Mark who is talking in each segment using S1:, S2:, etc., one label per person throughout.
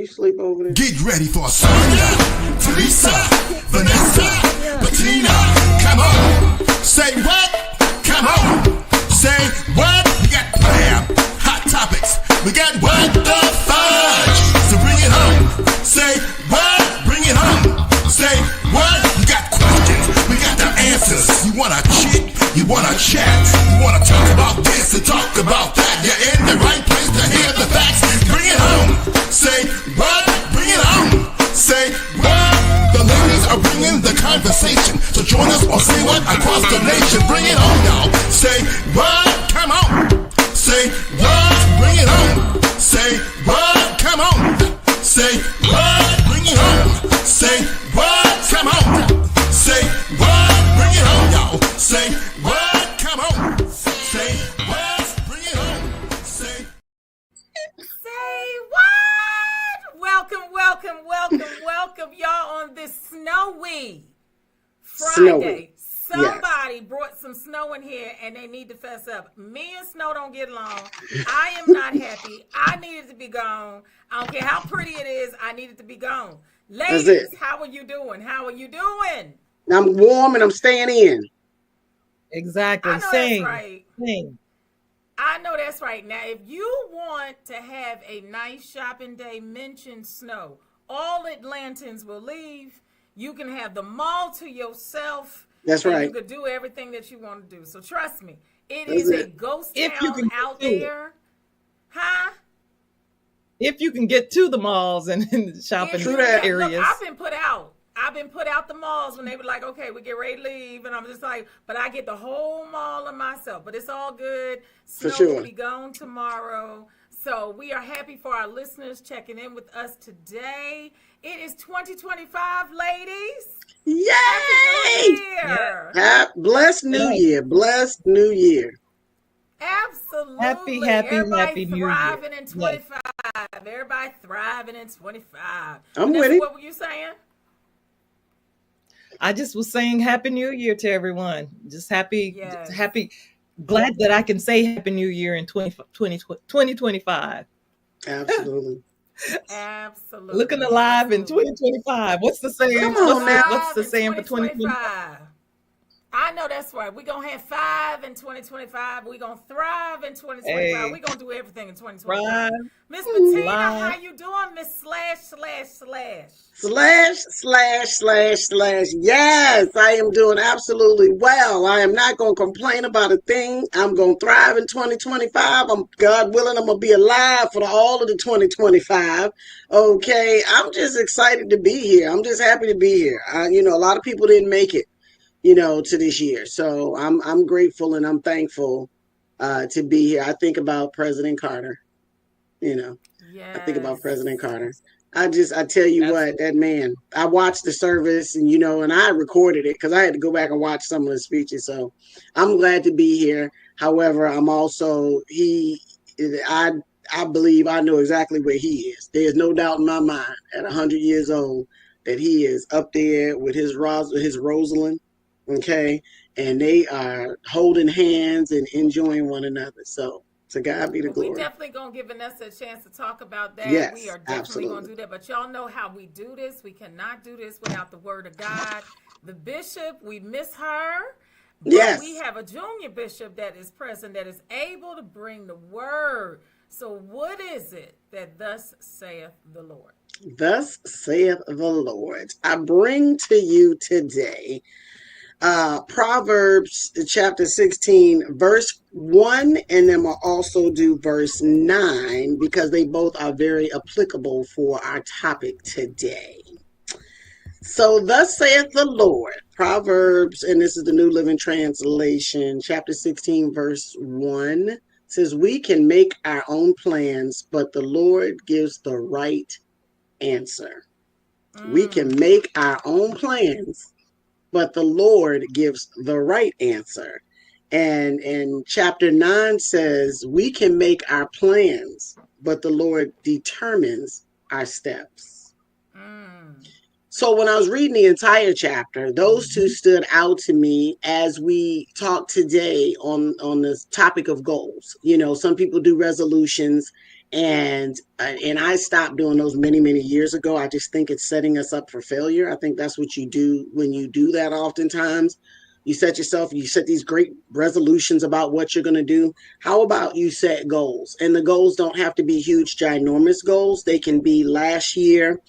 S1: you sleep over there?
S2: Get ready for Sonia, Teresa, Vanessa, Bettina. Come on. Say what? Come on. Say what? We got bam, hot topics. We got what the fudge. So bring it home. Say what? Bring it home. Say what? You got questions. We got the answers. You wanna chit? You wanna chat? You wanna talk about this and talk about that? You're in the right place to hear the facts. Bring it home. Say what? Bring it home. Say what? The ladies are bringing the conversation. So join us or say what across the nation. Bring it home, y'all. Say what? Come on. Say what? Bring it home. Say what? Come on. Say what? Bring it home. Say what? Come on. Say what? Bring it home, y'all. Say what? Come on. Say what? Bring it home. Say
S3: what? Welcome, y'all, on this snowy Friday. Somebody brought some snow in here and they need to fess up. Me and snow don't get along. I am not happy. I need it to be gone. I don't care how pretty it is. I need it to be gone. Ladies, how are you doing?
S1: I'm warm and I'm staying in.
S4: Exactly.
S3: I know
S4: Same.
S3: That's right.
S4: Same.
S3: I know that's right. Now, if you want to have a nice shopping day, mention snow. All Atlantans will leave. You can have the mall to yourself.
S1: That's right.
S3: You could do everything that you want to do. So trust me, it is a ghost town out there. Huh?
S4: If you can get to the malls and shopping areas.
S3: Look, I've been put out the malls when they were like, okay, we get ready to leave. And I'm just like, but I get the whole mall of myself. But it's all good. Snow will be gone tomorrow. So we are happy for our listeners checking in with us today. It is 2025, ladies.
S1: Yay!
S3: Happy New Year.
S1: Blessed New Year. Blessed New Year.
S3: Absolutely.
S4: Happy New Year.
S3: Thriving in 25. Yes. Everybody thriving in 25.
S1: I'm with it.
S3: What were you saying?
S4: I just was saying Happy New Year to everyone. Just happy. Glad that I can say Happy New Year in 2025.
S1: Absolutely.
S3: Absolutely.
S4: Looking alive in 2025. What's the saying?
S1: Come on now.
S4: What's the saying for 2025?
S3: I know that's right. We're going to have 5 in 2025. We're going to thrive in 2025.
S4: Hey.
S3: We're going to do everything in 2025. Miss Bettina, how you doing, Miss //?
S1: Yes, I am doing absolutely well. I am not going to complain about a thing. I'm going to thrive in 2025. God willing, I'm going to be alive for all of the 2025. Okay, I'm just excited to be here. I'm just happy to be here. A lot of people didn't make it, to this year. So I'm grateful and I'm thankful to be here. I think about President Carter,
S3: Yes.
S1: I think about President Carter. I tell you what, that man, I watched the service and, and I recorded it because I had to go back and watch some of the speeches. So I'm glad to be here. However, I'm also, I believe I know exactly where he is. There's no doubt in my mind at 100 years old that he is up there with his Rosalind. Okay. And they are holding hands and enjoying one another. So to God be the glory.
S3: We definitely going to give Vanessa a chance to talk about that.
S1: Yes,
S3: we are definitely going to do that. But y'all know how we do this. We cannot do this without the word of God. The bishop, we miss her. But
S1: yes.
S3: We have a junior bishop that is present, that is able to bring the word. So what is it that thus saith the Lord?
S1: Thus saith the Lord. I bring to you today Proverbs chapter 16, verse 1, and then we'll also do verse 9 because they both are very applicable for our topic today. So thus saith the Lord, Proverbs, and this is the New Living Translation, chapter 16, verse 1, says, we can make our own plans, but the Lord gives the right answer. We can make our own plans, but the Lord gives the right answer. And chapter 9 says, we can make our plans, but the Lord determines our steps. So when I was reading the entire chapter, those two stood out to me as we talk today on this topic of goals. Some people do resolutions And I stopped doing those many, many years ago. I just think it's setting us up for failure. I think that's what you do when you do that. Oftentimes you set these great resolutions about what you're going to do. How about you set goals? And the goals don't have to be huge, ginormous goals. They can be, last year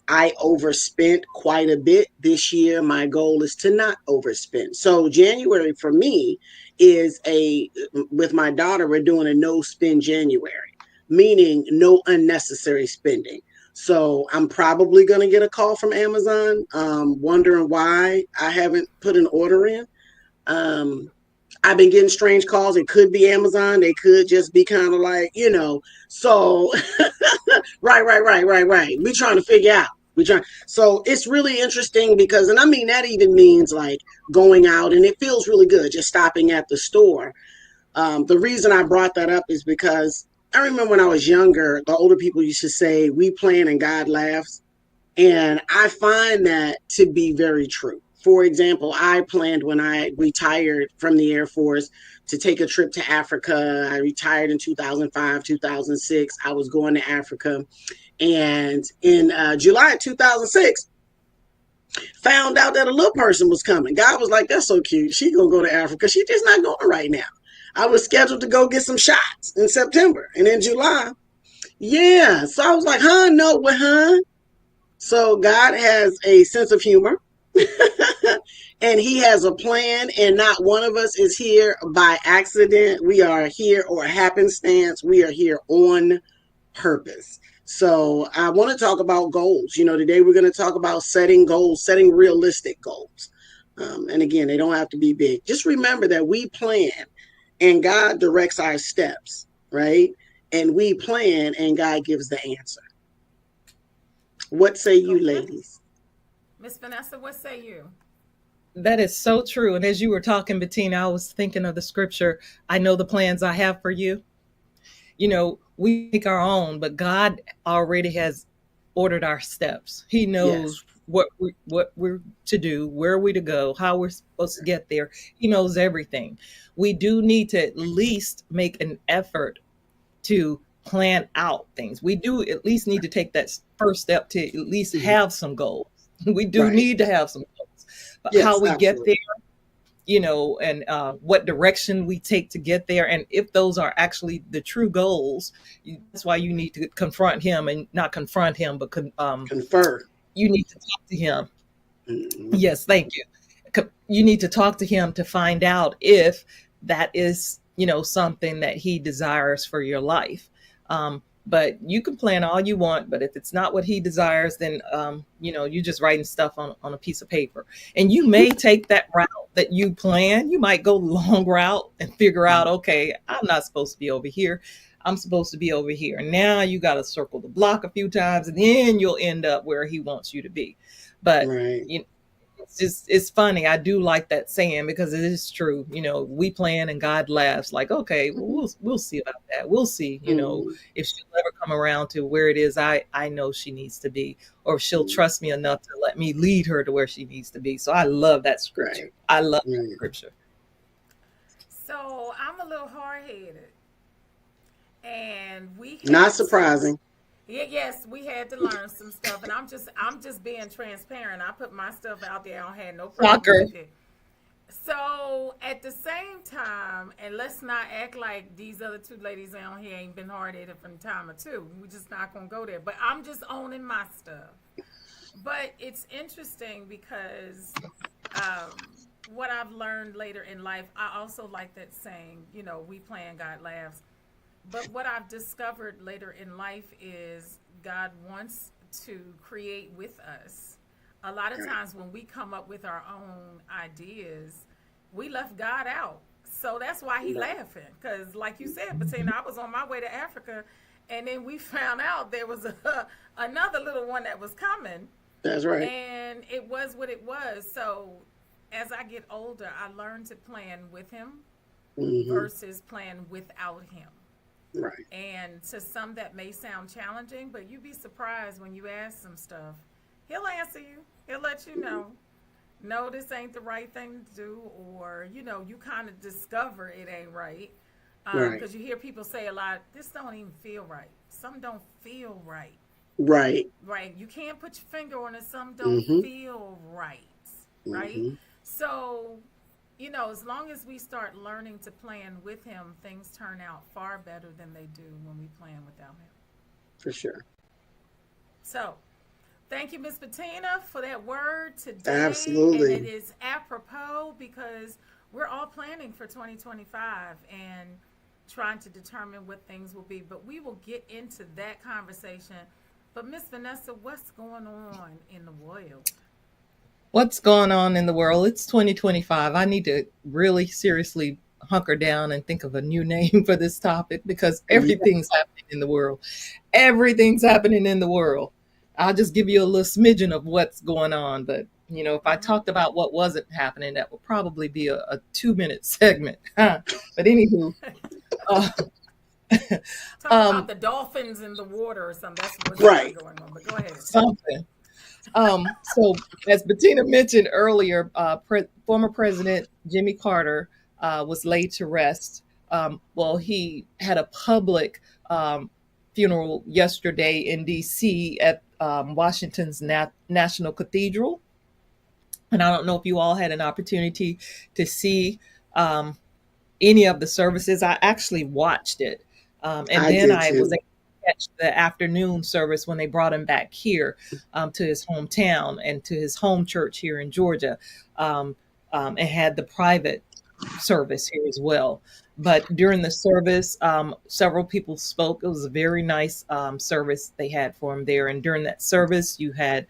S1: I overspent quite a bit. This year, my goal is to not overspend. So January for me is with my daughter, we're doing a no spend January, meaning no unnecessary spending. So I'm probably going to get a call from Amazon, wondering why I haven't put an order in. I've been getting strange calls. It could be Amazon. They could just be kind of like, so right. We trying to figure out. So it's really interesting because, and I mean, that even means like going out, and it feels really good just stopping at the store. The reason I brought that up is because I remember when I was younger, the older people used to say, we plan and God laughs. And I find that to be very true. For example, I planned when I retired from the Air Force to take a trip to Africa. I retired in 2005, 2006. I was going to Africa. And in July of 2006, found out that a little person was coming. God was like, that's so cute. She gonna go to Africa. She just not going right now. I was scheduled to go get some shots in September. And in July, yeah. So I was like, no, what, So God has a sense of humor. And he has a plan, and not one of us is here by accident. We are here, or happenstance. We are here on purpose. So I want to talk about goals. Today we're going to talk about setting goals, setting realistic goals. And again, they don't have to be big. Just remember that we plan and God directs our steps, right? And we plan and God gives the answer. What say you, ladies?
S3: Miss Vanessa, what say you?
S4: That is so true. And as you were talking, Bettina, I was thinking of the scripture, I know the plans I have for you. We make our own, but God already has ordered our steps. He knows what we're to do, where we're to go, how we're supposed to get there. He knows everything. We do need to at least make an effort to plan out things. We do at least need to take that first step to at least have some goals. We do need to have some goals. But how we get there, and what direction we take to get there. And if those are actually the true goals, that's why you need to confront him, and not confront him, but
S1: confer.
S4: You need to talk to him. Mm-hmm. Yes, thank you. You need to talk to him to find out if that is, something that he desires for your life. But you can plan all you want, but if it's not what he desires, then, you're just writing stuff on a piece of paper. And you may take that route that you plan. You might go long route and figure out, okay, I'm not supposed to be over here. I'm supposed to be over here. Now you got to circle the block a few times, and then you'll end up where he wants you to be. But, it's funny. I do like that saying, because it is true. We plan and God laughs. Like, okay, well, we'll see about that. We'll see, if she'll ever come around to where it is I know she needs to be, or if she'll trust me enough to let me lead her to where she needs to be. So I love that scripture. Right. I love that scripture.
S3: So I'm a little hard-headed, and
S1: not surprising.
S3: Yes, we had to learn some stuff, and I'm just being transparent. I put my stuff out there. I don't have no problem with it. So at the same time, and let's not act like these other two ladies on here ain't been hard-headed from time or two. We're just not gonna go there. But I'm just owning my stuff. But it's interesting because what I've learned later in life, I also like that saying, we plan, God laughs. But what I've discovered later in life is God wants to create with us. A lot of times when we come up with our own ideas, we left God out. So that's why he's laughing. Because like you said, Bettina, I was on my way to Africa, and then we found out there was another little one that was coming.
S1: That's right.
S3: And it was what it was. So as I get older, I learned to plan with him versus plan without him.
S1: Right.
S3: And to some that may sound challenging, but you'd be surprised when you ask some stuff. He'll answer you. He'll let you know. No, this ain't the right thing to do, or you kind of discover it ain't right. Because you hear people say a lot, this don't even feel right. some don't feel right.
S1: Right.
S3: Right. You can't put your finger on it. Some don't feel right. Right.
S1: Mm-hmm.
S3: So, as long as we start learning to plan with him, things turn out far better than they do when we plan without him.
S1: For sure.
S3: So, thank you, Miss Bettina, for that word today.
S1: Absolutely.
S3: And it is apropos because we're all planning for 2025 and trying to determine what things will be. But we will get into that conversation. But Miss Vanessa, what's going on in the world?
S4: What's going on in the world? It's 2025. I need to really seriously hunker down and think of a new name for this topic because everything's happening in the world. Everything's happening in the world. I'll just give you a little smidgen of what's going on. But, if I talked about what wasn't happening, that would probably be a 2-minute segment. But anywho.
S3: Talk about the dolphins in the water or something. That's what's
S1: right.
S3: going on. But go ahead.
S4: Something. So as Bettina mentioned earlier, former President Jimmy Carter was laid to rest. He had a public funeral yesterday in D.C. at Washington's National Cathedral. And I don't know if you all had an opportunity to see any of the services. I actually watched it. I was able to catch the afternoon service when they brought him back here to his hometown and to his home church here in Georgia, and had the private service here as well. But during the service, several people spoke. It was a very nice service they had for him there. And during that service, you had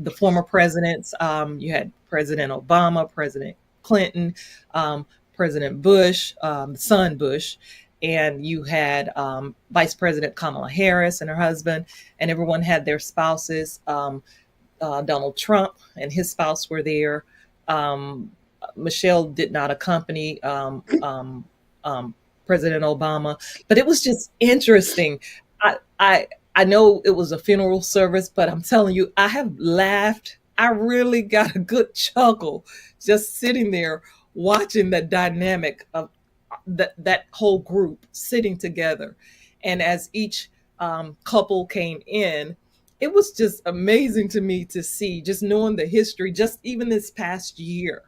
S4: the former presidents. You had President Obama, President Clinton, President Bush, son Bush, and you had Vice President Kamala Harris and her husband, and everyone had their spouses. Donald Trump and his spouse were there. Michelle did not accompany President Obama, but it was just interesting. I know it was a funeral service, but I'm telling you, I have laughed. I really got a good chuckle just sitting there watching the dynamic of that whole group sitting together. And as each couple came in, it was just amazing to me to see, just knowing the history, just even this past year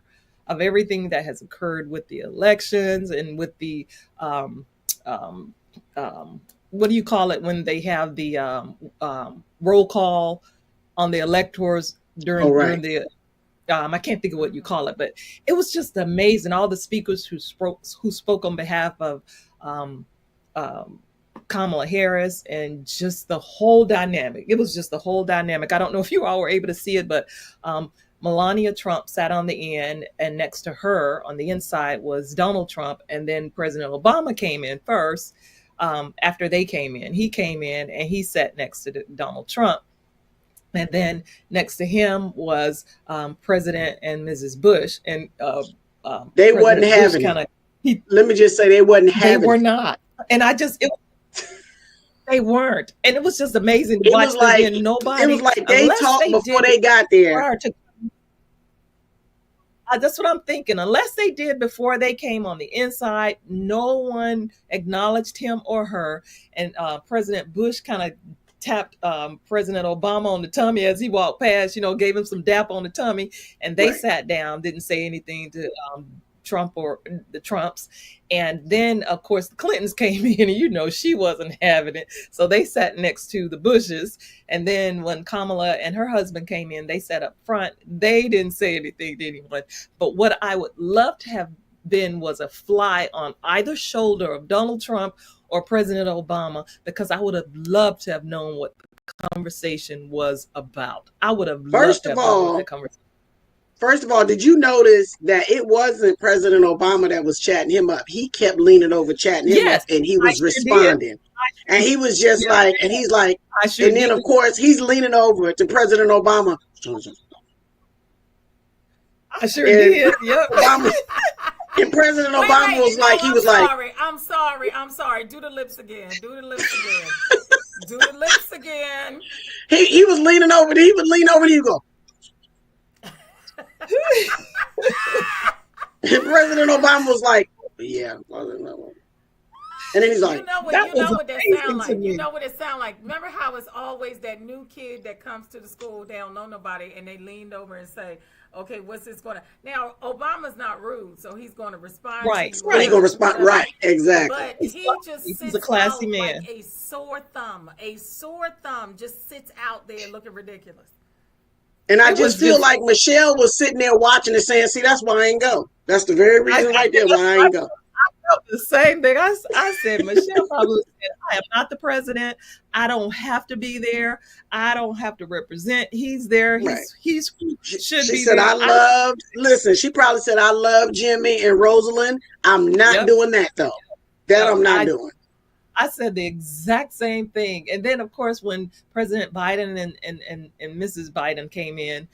S4: of everything that has occurred with the elections and with the, what do you call it when they have the roll call on the electors during the, I can't think of what you call it, but it was just amazing. All the speakers who spoke on behalf of Kamala Harris and just the whole dynamic. It was just the whole dynamic. I don't know if you all were able to see it, but Melania Trump sat on the end, and next to her on the inside was Donald Trump. And then President Obama came in first. After they came in, he came in and he sat next to Donald Trump. And then next to him was President and Mrs. Bush. And
S1: they wasn't having it. Let me just say they wasn't having it.
S4: They were not. And they weren't. And it was just amazing to watch them. Nobody.
S1: It was like they talked before they got there.
S4: That's what I'm thinking. Unless they did before they came on the inside, no one acknowledged him or her. And President Bush kind of tapped President Obama on the tummy as he walked past, gave him some dap on the tummy. And they sat down, didn't say anything to Trump or the Trumps. And then, of course, the Clintons came in and, she wasn't having it. So they sat next to the Bushes. And then when Kamala and her husband came in, they sat up front. They didn't say anything to anyone. But what I would love to have been was a fly on either shoulder of Donald Trump or President Obama, because I would have loved to have known what the conversation was about. I would have loved to have known that conversation.
S1: First of all, did you notice that it wasn't President Obama that was chatting him up? He kept leaning over, chatting him up, and he was responding. And he was just and he's like, and then of course he's leaning over to President Obama.
S4: I sure did. Yep.
S1: Obama, and President Obama was like, he was like,
S3: I'm sorry. Do the lips again. Do the lips again.
S1: He was leaning over. He would lean over. He would go. And President Obama was like, yeah. And then he's like,
S3: you know what
S4: That was
S3: that sound
S4: amazing to
S3: like. You
S4: me.
S3: know what it sound like. Remember how it's always that new kid that comes to the school, they don't know nobody, and they leaned over and say, "Okay, what's this going to?" Now Obama's not rude, so he's going to respond.
S4: Right,
S3: to you,
S1: and he
S4: right.
S1: gonna respond, right? Exactly.
S3: But
S4: He's
S3: he just
S4: He's
S3: sits
S4: a classy
S3: out
S4: man.
S3: like a sore thumb. A sore thumb just sits out there looking ridiculous.
S1: And I
S4: It was
S1: just feel
S4: just
S1: like Michelle was sitting there watching and saying, "See, that's why I ain't go. That's the very reason right there why I ain't go."
S4: felt the same thing. I said, Michelle probably said, I am not the president. I don't have to be there. I don't have to represent. He's there.
S1: Right.
S4: He's should
S1: She
S4: be
S1: said,
S4: there.
S1: listen, she probably said, "I love Jimmy and Rosalind. I'm not
S4: Yep.
S1: doing that though. That
S4: No,
S1: I'm not doing."
S4: I said the exact same thing. And then, of course, when President Biden and Mrs. Biden came in,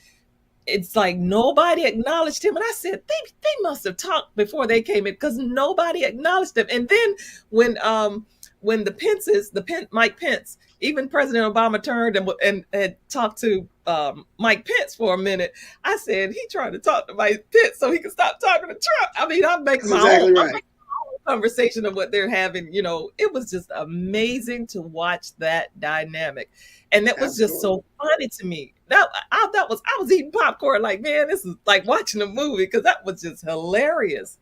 S4: it's like nobody acknowledged him. And I said, they must have talked before they came in because nobody acknowledged him. And then when Mike Pence, even President Obama turned and talked to Mike Pence for a minute, I said, he tried to talk to Mike Pence so he could stop talking to Trump. I mean, I'm making
S1: That's
S4: my
S1: exactly
S4: own.
S1: right.
S4: Conversation of what they're having, it was just amazing to watch that dynamic, and that was just so funny to me. I was eating popcorn like, man, this is like watching a movie because that was just hilarious.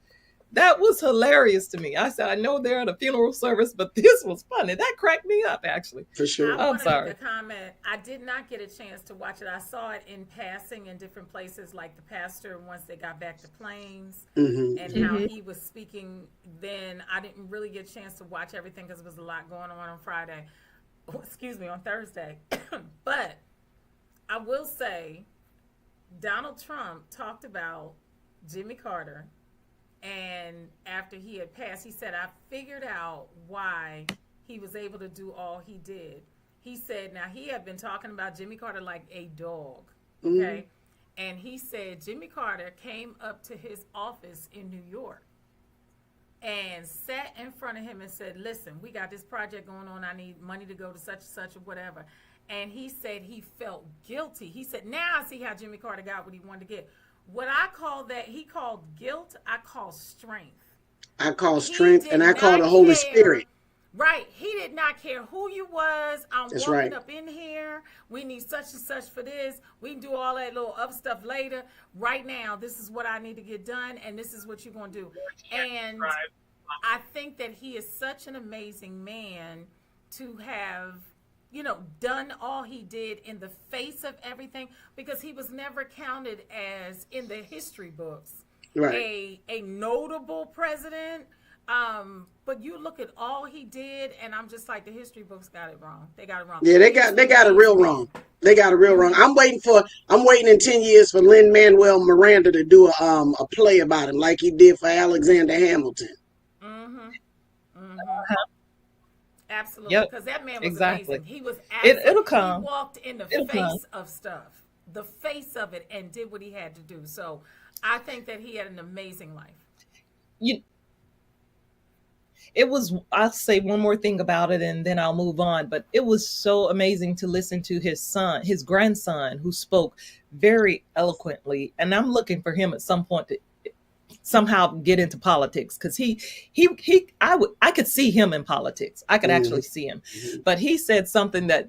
S4: That was hilarious to me. I said, I know they're at a funeral service, but this was funny. That cracked me up, actually.
S1: For sure.
S3: I
S4: I'm
S3: want to
S4: sorry.
S3: make a comment. I did not get a chance to watch it. I saw it in passing in different places, like the pastor once they got back to Plains, and how he was speaking. Then I didn't really get a chance to watch everything because there was a lot going on Friday. Excuse me, on Thursday. But I will say, Donald Trump talked about Jimmy Carter. And after he had passed, he said, I figured out why he was able to do all he did. He said, now he had been talking about Jimmy Carter like a dog, okay? And he said Jimmy Carter came up to his office in New York and sat in front of him and said, listen, we got this project going on. I need money to go to such and such or whatever. And he said he felt guilty. He said, now I see how Jimmy Carter got what he wanted to get. What I call that, he called guilt, I call strength.
S1: I call strength, and I call the Holy Spirit.
S3: Right. He did not care who you was. I'm
S1: That's
S3: walking
S1: right.
S3: up in here. We need such and such for this. We can do all that little other stuff later. Right now, this is what I need to get done, and this is what you're going to do. And I think that he is such an amazing man to have, done all he did in the face of everything, because he was never counted as, in the history books,
S1: Right.
S3: a notable president. But you look at all he did, and I'm just like, the history books got it wrong. They got it wrong.
S1: Yeah, they got it real wrong. They got it real wrong. I'm waiting in 10 years for Lin-Manuel Miranda to do a play about him like he did for Alexander Hamilton.
S3: Absolutely,
S4: Yep,
S3: because that man was
S4: exactly.
S3: amazing. He was
S4: It'll come.
S3: He walked in the
S4: It'll
S3: face
S4: come.
S3: of stuff, the face of it, and did what he had to do. So I think that he had an amazing life.
S4: I'll say one more thing about it and then I'll move on, but it was so amazing to listen to his grandson, who spoke very eloquently. And I'm looking for him at some point to somehow get into politics, because I could see him in politics. I could actually see him. But he said something that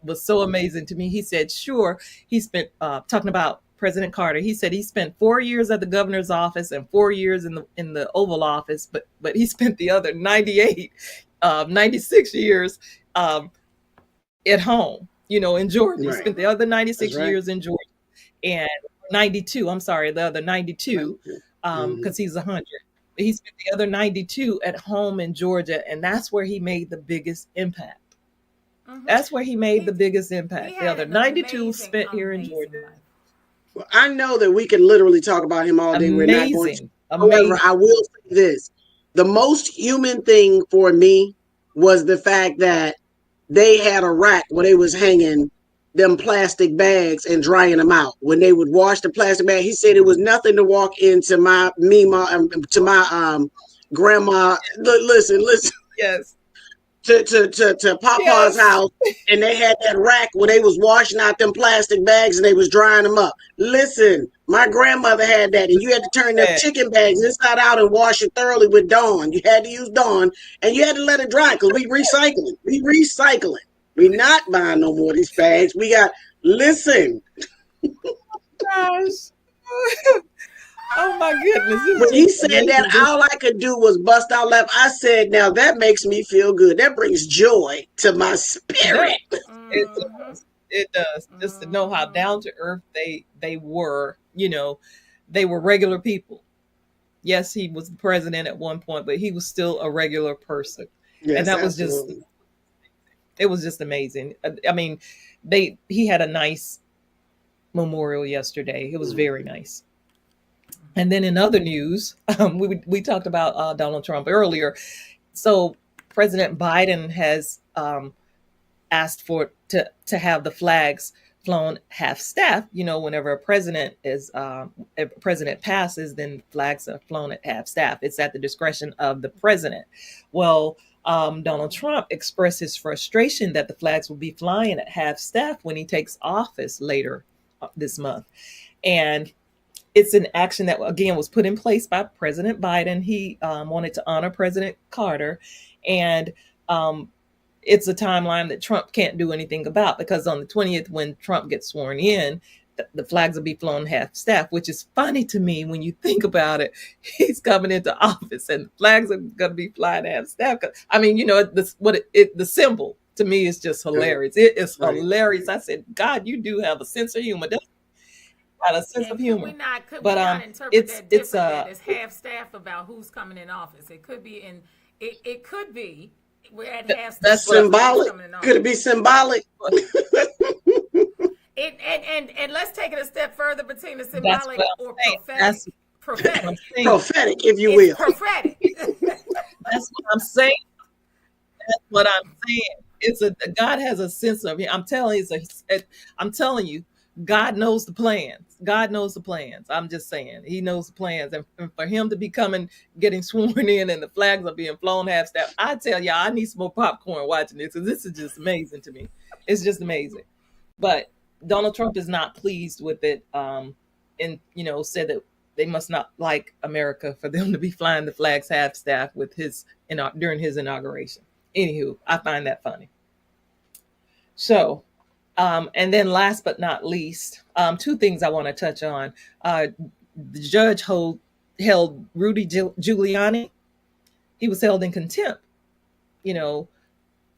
S4: was so amazing to me. He said, sure, he spent talking about President Carter. He said he spent 4 years at the governor's office and 4 years in the Oval Office, but he spent the other 96 years at home, in Georgia.
S1: Right.
S4: He spent the other 96
S1: That's right.
S4: years in Georgia, and 92. I'm sorry, the other 92, because he's 100. He spent the other 92 at home in Georgia, and that's where he made the biggest impact. That's where he made the biggest impact. The other 92 spent here in Georgia.
S3: Life.
S1: Well, I know that we can literally talk about him all day. We're not going to.
S4: Amazing.
S1: However, I will say this. The most human thing for me was the fact that they had a rack where they was hanging them plastic bags and drying them out. When they would wash the plastic bag, he said it was nothing to walk into my grandma. Listen.
S4: Yes.
S1: To Papa's house, and they had that rack where they was washing out them plastic bags and they was drying them up. Listen, My grandmother had that, and you had to turn them chicken bags inside out and wash it thoroughly with Dawn. You had to use Dawn, and you had to let it dry because we recycling. We recycling. We not buying no more of these bags. We got, listen.
S4: Gosh. Oh my goodness.
S1: When he said that, all I could do was bust out laugh. I said, now that makes me feel good. That brings joy to my spirit.
S4: It does. It does. Just to know how down to earth they were, they were regular people. Yes, he was the president at one point, but he was still a regular person. Yes, and that absolutely. It was just amazing. I mean, he had a nice memorial yesterday. It was very nice. And then in other news, we talked about Donald Trump earlier. So President Biden has asked to have the flags flown half-staff. Whenever a president passes, then flags are flown at half-staff. It's at the discretion of the president. Well, Donald Trump expressed his frustration that the flags will be flying at half-staff when he takes office later this month. And it's an action that, again, was put in place by President Biden. He wanted to honor President Carter. And it's a timeline that Trump can't do anything about, because on the 20th, when Trump gets sworn in, the flags will be flown half-staff, which is funny to me when you think about it. He's coming into office and the flags are going to be flying half-staff. I mean, the symbol to me is just hilarious. It is hilarious. I said, God, you do have a sense of humor. That's got a sense of humor.
S3: Could we not interpret that different, that it's half-staff about who's coming in office? It could be it could be we're at half-staff.
S1: That's symbolic. Could it be symbolic?
S3: And let's take it a step further between the symbolic or prophetic.
S1: Prophetic, if you will.
S3: Prophetic.
S4: That's what I'm saying. That's what I'm saying. God has a sense of. I'm telling you, God knows the plans. God knows the plans. I'm just saying, He knows the plans. And for Him to be getting sworn in, and the flags are being flown half-staff, I tell y'all, I need some more popcorn watching this, because this is just amazing to me. It's just amazing. But Donald Trump is not pleased with it, and said that they must not like America for them to be flying the flags half-staff during his inauguration. Anywho, I find that funny. So, and then last but not least, two things I want to touch on. The judge held Rudy Giuliani. He was held in contempt, for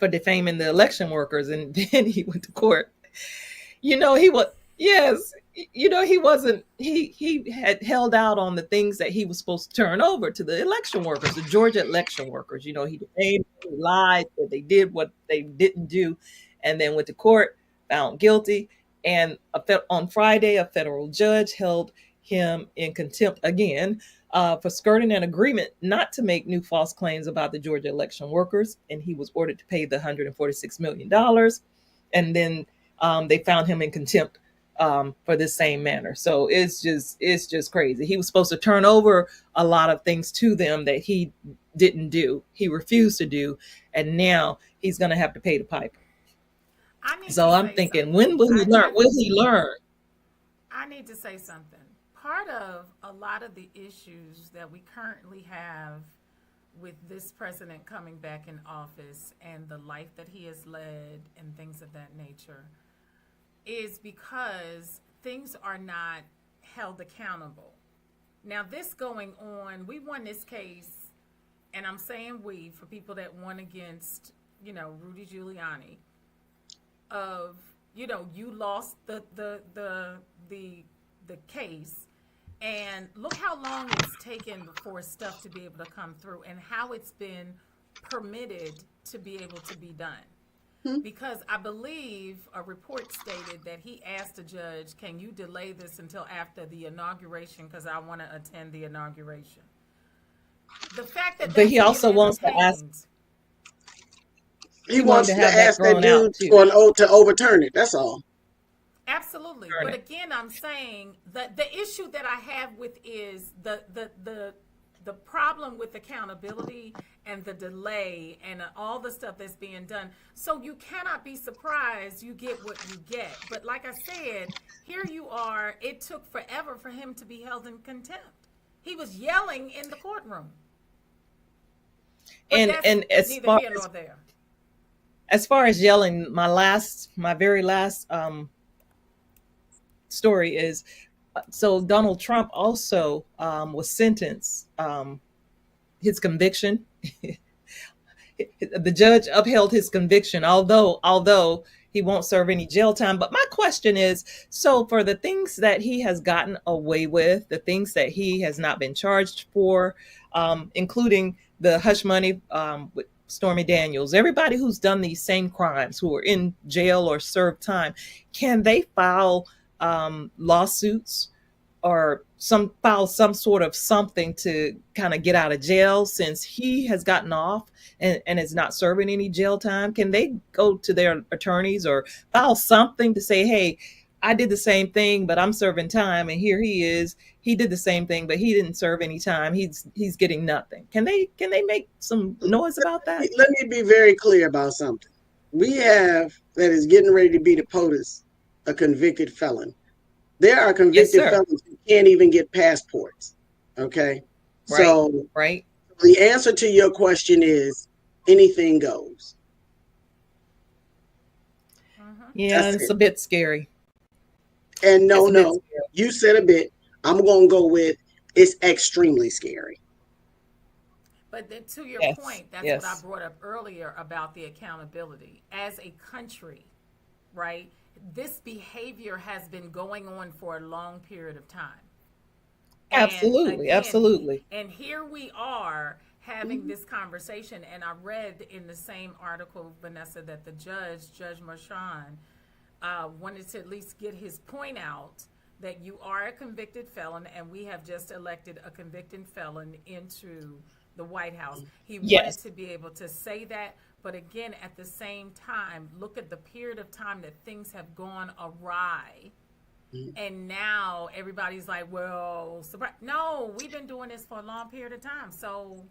S4: defaming the election workers, and then he went to court. He had held out on the things that he was supposed to turn over to the election workers, the Georgia election workers. He defamed, he lied, that they did what they didn't do, and then went to court, found guilty. And on Friday, a federal judge held him in contempt again for skirting an agreement not to make new false claims about the Georgia election workers. And he was ordered to pay the $146 million. And then they found him in contempt for this same manner. So it's just crazy. He was supposed to turn over a lot of things to them that he didn't do. He refused to do. And now he's going to have to pay the piper. So I'm thinking, when will he learn? Will he learn?
S3: I need to say something. Part of a lot of the issues that we currently have with this president coming back in office and the life that he has led and things of that nature is because things are not held accountable. Now, this going on, we won this case, and I'm saying we, for people that won against, Rudy Giuliani, of, you lost the case, and look how long it's taken for stuff to be able to come through and how it's been permitted to be able to be done. Because I believe a report stated that he asked the judge, can you delay this until after the inauguration, because I want to attend the inauguration. The fact that
S4: but he also wants to ask.
S1: He wants to ask that dude to overturn it. That's all.
S3: Absolutely. But again, I'm saying that the issue that I have with is the the problem with accountability and the delay and all the stuff that's being done. So you cannot be surprised you get what you get. But like I said, here you are. It took forever for him to be held in contempt. He was yelling in the courtroom. But
S4: and as far as yelling, my very last story is, so Donald Trump also was sentenced. His conviction, the judge upheld his conviction, although he won't serve any jail time. But my question is, so for the things that he has gotten away with, the things that he has not been charged for, including the hush money with Stormy Daniels, everybody who's done these same crimes, who are in jail or served time, can they file lawsuits or file some sort of something to kind of get out of jail, since he has gotten off and is not serving any jail time? Can they go to their attorneys or file something to say, hey, I did the same thing, but I'm serving time, and here he is. He did the same thing, but he didn't serve any time. He's getting nothing. Can they make some noise about that?
S1: Let me be very clear about something. We have, that is getting ready to be the POTUS, a convicted felon. There are convicted felons who can't even get passports. Okay?
S4: Right,
S1: so
S4: right.
S1: The answer to your question is anything goes.
S4: Yeah, it's a bit scary.
S1: And no, you said a bit. I'm going to go with it's extremely scary.
S3: But then to your point, that's what I brought up earlier about the accountability. As a country, right, this behavior has been going on for a long period of time.
S4: Absolutely, absolutely.
S3: And here we are having this conversation, and I read in the same article, Vanessa, that the Judge Merchan, wanted to at least get his point out that you are a convicted felon, and we have just elected a convicted felon into the White House. He wanted to be able to say that, but again, at the same time, look at the period of time that things have gone awry. And now everybody's like, well, no, we've been doing this for a long period of time. So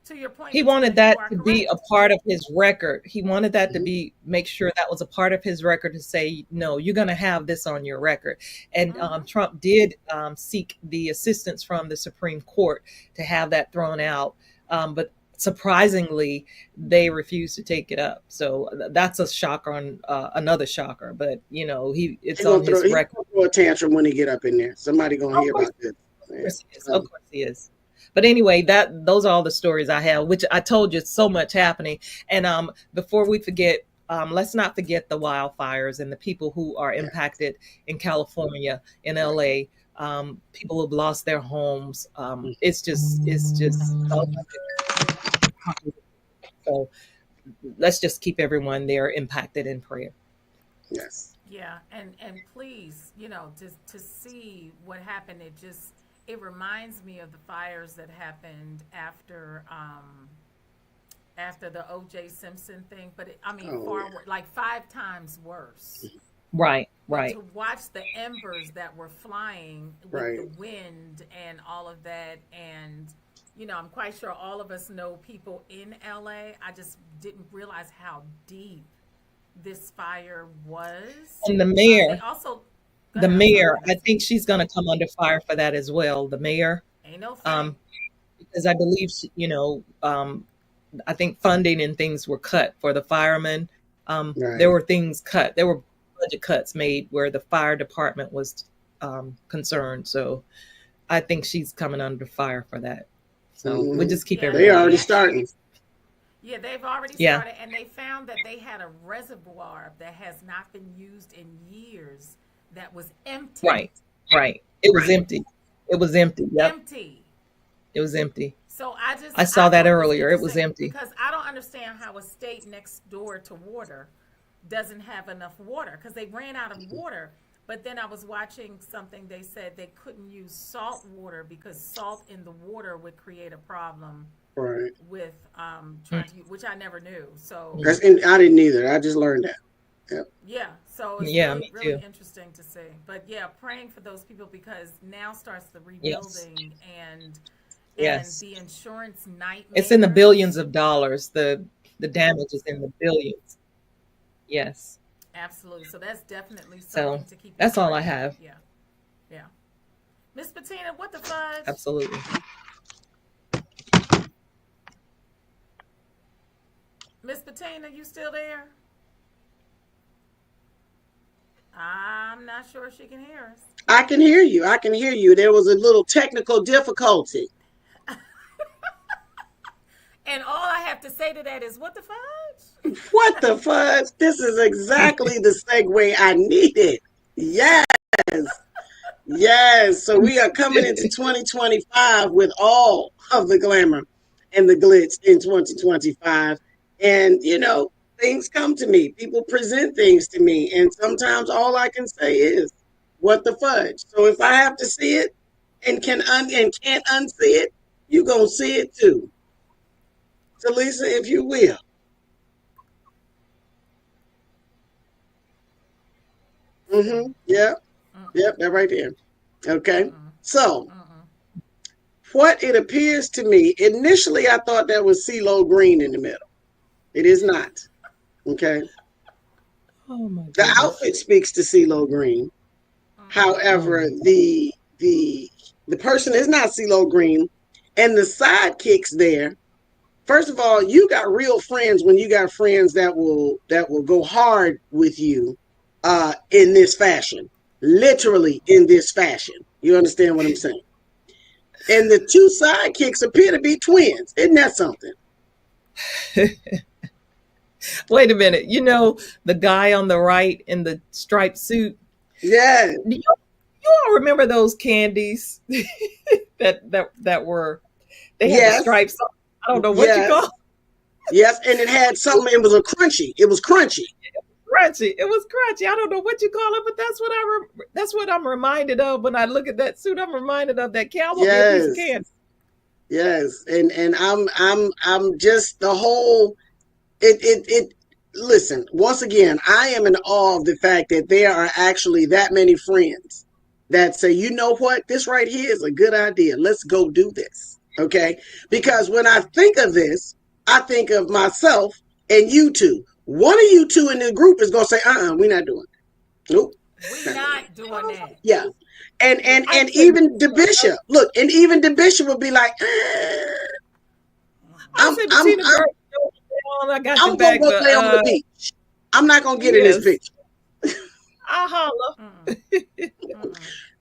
S3: to your point,
S4: he wanted that to be a part of his record. He wanted that to be, make sure that was a part of his record, to say, no, you're going to have this on your record. And Trump did seek the assistance from the Supreme Court to have that thrown out. But surprisingly, they refused to take it up. So that's a shocker on another shocker. But, it's on his record.
S1: He'll throw a tantrum when he get up in there. Somebody going to hear about this.
S4: Of course he is. But anyway, those are all the stories I have, which I told you, so much happening. And before we forget, let's not forget the wildfires and the people who are impacted in California, in LA, people who've lost their homes. It's just. So let's just keep everyone there impacted in prayer.
S1: Yes.
S3: Yeah, and please, to see what happened, it reminds me of the fires that happened after the O.J. Simpson thing, but like 5 times worse.
S4: Right.
S3: To watch the embers that were flying with the wind and all of that, and I'm quite sure all of us know people in LA. I just didn't realize how deep this fire was.
S4: And the mayor, I think she's going to come under fire for that as well. The mayor,
S3: ain't no fun.
S4: Because I believe, I think funding and things were cut for the firemen. There were things cut. There were budget cuts made where the fire department was concerned. So I think she's coming under fire for that. So we just keep everything.
S1: They already starting.
S3: Yeah, they've already started, and they found that they had a reservoir that has not been used in years that was empty.
S4: Right. It was empty. It was empty. Yep.
S3: Empty.
S4: It was empty.
S3: So
S4: I saw that earlier. It was empty.
S3: Because I don't understand how a state next door to water doesn't have enough water, because they ran out of water. But then I was watching something, they said they couldn't use salt water because salt in the water would create a problem with trying to use, which I never knew. So
S1: I didn't either. I just learned that.
S3: Yeah. So it's really interesting to see. But praying for those people, because now starts the rebuilding, and and
S4: Yes.
S3: the insurance nightmare.
S4: It's in the billions of dollars. The damage is in the billions. Yes.
S3: Absolutely. So that's definitely
S4: So
S3: something to keep.
S4: that's all I have.
S3: Yeah. Yeah. Miss Bettina, what the fudge?
S4: Absolutely.
S3: Miss Bettina, you still there? I'm not sure she can hear us.
S1: I can hear you. I can hear you. There was a little technical difficulty.
S3: And all I have to say to that is, what the fudge?
S1: What the fudge? This is exactly the segue I needed. Yes. Yes. So we are coming into 2025 with all of the glamour and the glitz in 2025. And, you know, things come to me. People present things to me. And sometimes all I can say is, what the fudge? So if I have to see it and can't unsee it, you're going to see it too. Talisa, if you will. Mm-hmm. Yep. Yep, that right there. Okay. So what it appears to me, initially I thought that was CeeLo Green in the middle. It is not. Okay.
S4: Oh my
S1: The outfit speaks to CeeLo Green. However, the person is not CeeLo Green, and the sidekicks there. First of all, you got real friends when you got friends that will go hard with you in this fashion, literally in this fashion. You understand what I'm saying? And the two sidekicks appear to be twins. Isn't that something?
S4: Wait a minute. You know the guy on the right in the striped suit?
S1: Yeah.
S4: You all remember those candies that were they had the stripes on? I don't know what you call it.
S1: Yes, and it had something. It was a crunchy. It was crunchy.
S4: Crunchy. It was crunchy. I don't know what you call it, but that's what I'm reminded of when I look at that suit. I'm reminded of that cowboy piece of candy.
S1: Yes, and I'm just the whole. It. Listen, once again, I am in awe of the fact that there are actually that many friends that say, you know what, this right here is a good idea. Let's go do this. Okay, because when I think of this, I think of myself and you two. One of you two in the group is gonna say, we're not doing it. Nope.
S3: We're not doing that.
S1: Yeah. And even the bishop, look, and even the bishop would be like, I'm gonna go play on the beach. I'm not gonna get in this picture.
S4: I'll holler.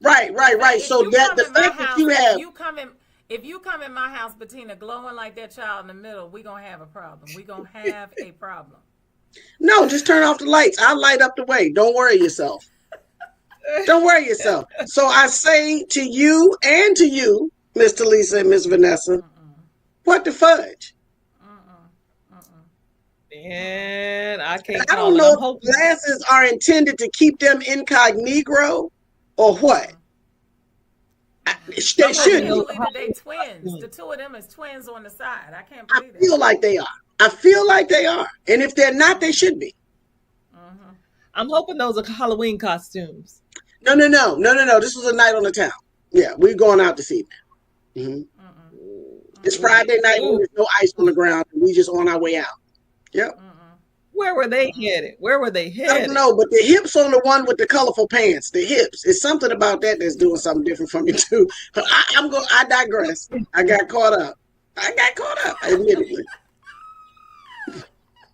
S1: Right. So that the fact that you have
S3: if you come in my house, Bettina, glowing like that child in the middle, we're going to have a problem. We're going to have a problem.
S1: No, just turn off the lights. I'll light up the way. Don't worry yourself. Don't worry yourself. So I say to you and to you, Miss Talisa and Miss Vanessa, what the fudge?
S4: And I can't.
S1: I don't know if glasses are intended to keep them incognito or what. They should.
S3: They twins. The two of them is twins on the side. I can't believe that.
S1: I feel like they are. I feel like they are. And if they're not, they should be.
S4: I'm hoping those are Halloween costumes.
S1: No. This was a night on the town. Yeah, we're going out this evening. It's Friday night. There's no ice on the ground. We just on our way out. Yep.
S4: Where were they headed? I
S1: don't know, but the hips on the one with the colorful pants, the hips, it's something about that that's doing something different for me too. I digress. I got caught up, admittedly.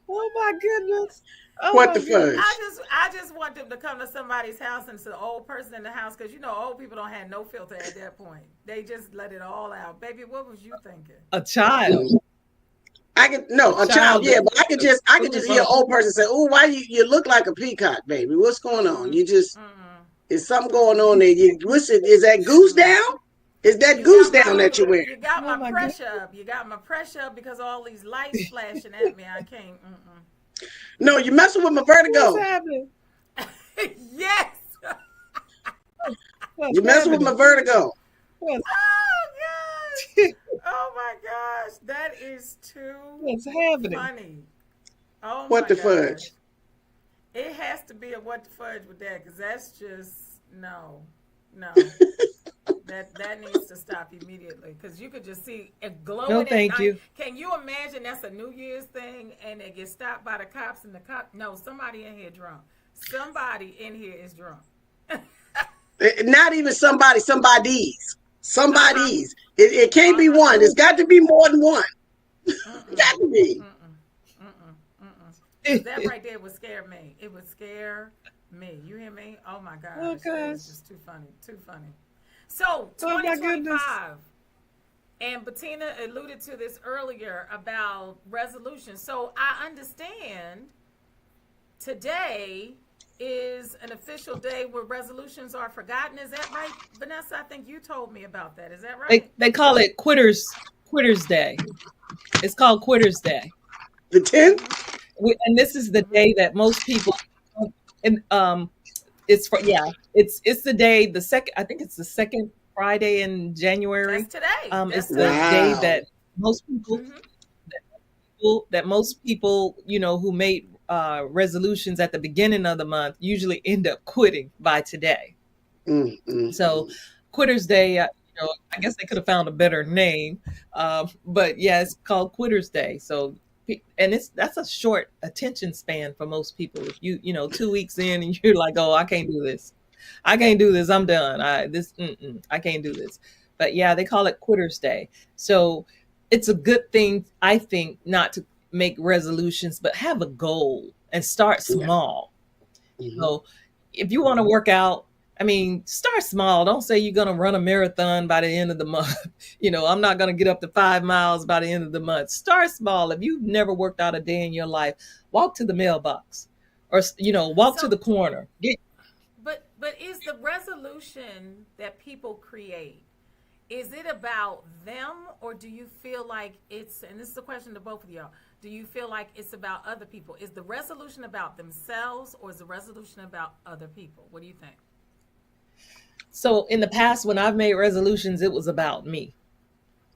S4: Oh my goodness. Oh
S1: what the fudge?
S3: I just want them to come to somebody's house and to the old person in the house, because you know old people don't have no filter at that point. They just let it all out. Baby, what was you thinking?
S4: A child.
S1: A child, yeah, but I could just hear an old person say, "Oh, why you look like a peacock, baby? What's going on? You just is something going on there? Is that goose down? Is that goose down that you're wearing?"
S3: You got my pressure up. You got my pressure up because all these lights flashing at me. I can't.
S1: No, you're messing with my vertigo.
S4: What's happening?
S3: Yes.
S1: You're messing with my vertigo.
S3: Oh gosh! Oh my gosh! That is too funny. Oh,
S1: what the fudge?
S3: It has to be a what the fudge with that, because that's just no. That needs to stop immediately because you could just see it glowing
S4: No,
S3: at
S4: thank
S3: night.
S4: you.
S3: Can you imagine that's a New Year's thing and they get stopped by the cops and the cop? No, somebody in here drunk. Somebody in here is drunk.
S1: Not even somebody's. It can't be
S3: Uh-huh.
S1: one. It's got to be more than one. Got to be.
S3: That right there would scare me. It would scare me. You hear me? Oh my gosh.
S4: Oh,
S3: It's
S4: gosh.
S3: just too funny. Too funny. So
S4: Oh, my goodness.
S3: 2025. And Bettina alluded to this earlier about resolutions. So I understand today is an official day where resolutions are forgotten. Is that right, Vanessa? I think you told me about that. Is that right?
S4: They call it Quitters Day. It's called Quitters Day.
S1: The 10th?
S4: And this is the day that most people, and it's the day, the second, I think it's the second Friday in January.
S3: That's today.
S4: It's the
S1: Wow.
S4: day that most people, you know, who made resolutions at the beginning of the month usually end up quitting by today. So Quitters Day, you know, I guess they could have found a better name, but yeah, it's called Quitters Day. So, and that's a short attention span for most people. If you know, 2 weeks in and you're like, oh, I can't do this. I'm done. I can't do this. But yeah, they call it Quitters Day. So it's a good thing, I think, not to make resolutions, but have a goal and start small. So if you want to work out, I mean, start small. Don't say you're going to run a marathon by the end of the month. You know, I'm not going to get up to 5 miles by the end of the month. Start small. If you've never worked out a day in your life, walk to the mailbox or, you know, walk to the corner.
S3: But is the resolution that people create, is it about them or do you feel like it's, and this is a question to both of y'all, do you feel like it's about other people? Is the resolution about themselves or is the resolution about other people? What do you think?
S4: So in the past, when I've made resolutions, it was about me,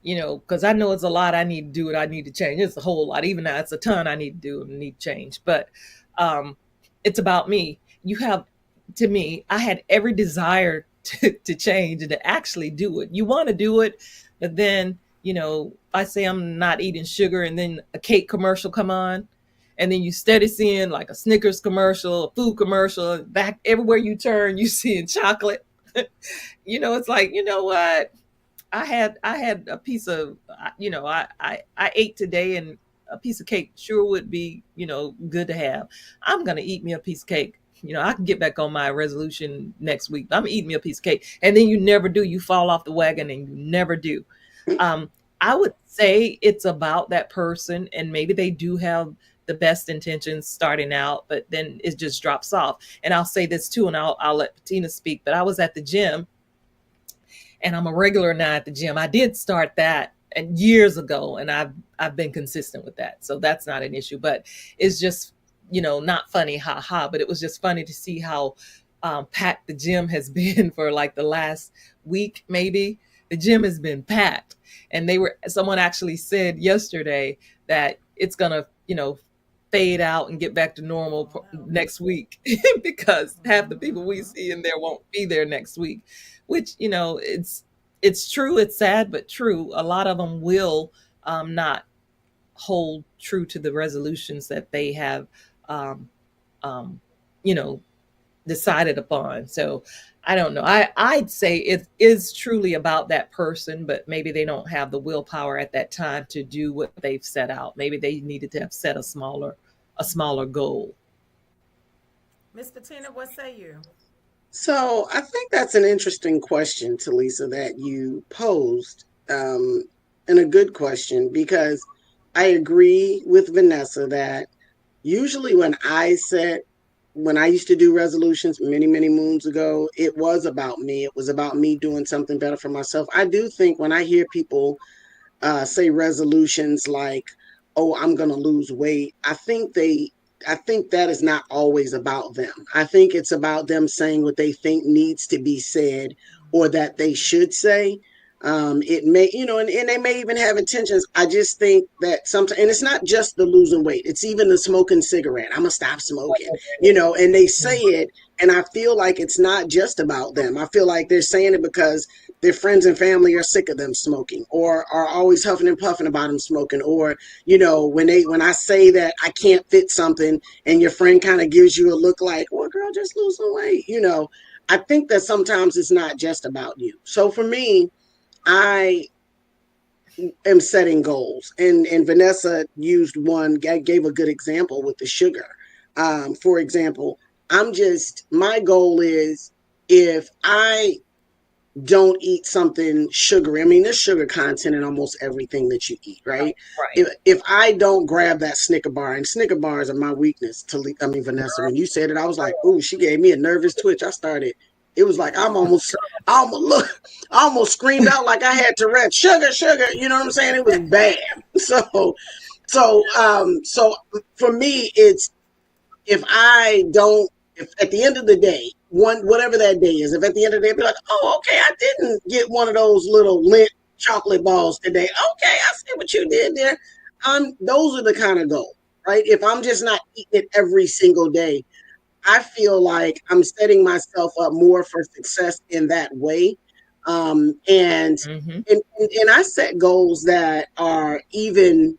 S4: you know, because I know it's a lot I need to do and I need to change. It's a whole lot. Even now, it's a ton I need to do and need to change. But it's about me. To me, I had every desire to change and to actually do it. You want to do it, but then, you know, I say I'm not eating sugar and then a cake commercial come on. And then you steady seeing like a Snickers commercial, a food commercial, back everywhere you turn, you seeing chocolate. You know, it's like, you know what? I had a piece of, you know, I ate today and a piece of cake sure would be, you know, good to have. I'm going to eat me a piece of cake. You know, I can get back on my resolution next week. I'm eating me a piece of cake. And then you never do. You fall off the wagon and you never do. I would say it's about that person and maybe they do have the best intentions starting out, but then it just drops off. And I'll say this too, and I'll let Bettina speak, but I was at the gym and I'm a regular now at the gym. I did start that and years ago and I've been consistent with that. So that's not an issue, but it's just, you know, not funny, but it was just funny to see how packed the gym has been for like the last week, maybe. The gym has been packed. And someone actually said yesterday that it's going to, you know, fade out and get back to normal next week because half the people we see in there won't be there next week, which, you know, it's true. It's sad, but true. A lot of them will not hold true to the resolutions that they have, you know, decided upon. So I don't know. I'd say it is truly about that person, but maybe they don't have the willpower at that time to do what they've set out. Maybe they needed to have set a smaller goal.
S3: Miss Bettina, what say you?
S1: So I think that's an interesting question, Talisa, that you posed, and a good question, because I agree with Vanessa that usually when I used to do resolutions many, many moons ago, it was about me. It was about me doing something better for myself. I do think when I hear people say resolutions like, oh, I'm going to lose weight, I think that is not always about them. I think it's about them saying what they think needs to be said or that they should say. It may, you know, and they may even have intentions. I just think that sometimes, and it's not just the losing weight, it's even the smoking cigarette. I'm gonna stop smoking, you know, and they say it And I feel like it's not just about them. I feel like they're saying it because their friends and family are sick of them smoking, or are always huffing and puffing about them smoking. Or, when I say that I can't fit something and your friend kind of gives you a look like, well, girl, just lose some weight. I think that sometimes it's not just about you. So for me, I am setting goals. And Vanessa used one, gave a good example with the sugar. For example, my goal is, if I don't eat something sugary. I mean, there's sugar content in almost everything that you eat, right?
S4: Right.
S1: If I don't grab that Snicker bar, and Snicker bars are my weakness. Vanessa, when you said it, I was like, "Ooh," she gave me a nervous twitch. It was like I almost screamed out like I had Tourette's. Sugar, sugar. You know what I'm saying? It was bad. So for me, it's, if I don't, if at the end of the day, whatever that day is, if at the end of the day, I'd be like, oh, okay, I didn't get one of those little lint chocolate balls today. Okay, I see what you did there. Those are the kind of goals, right? If I'm just not eating it every single day, I feel like I'm setting myself up more for success in that way. Um, and,
S4: Mm-hmm.
S1: and I set goals that are even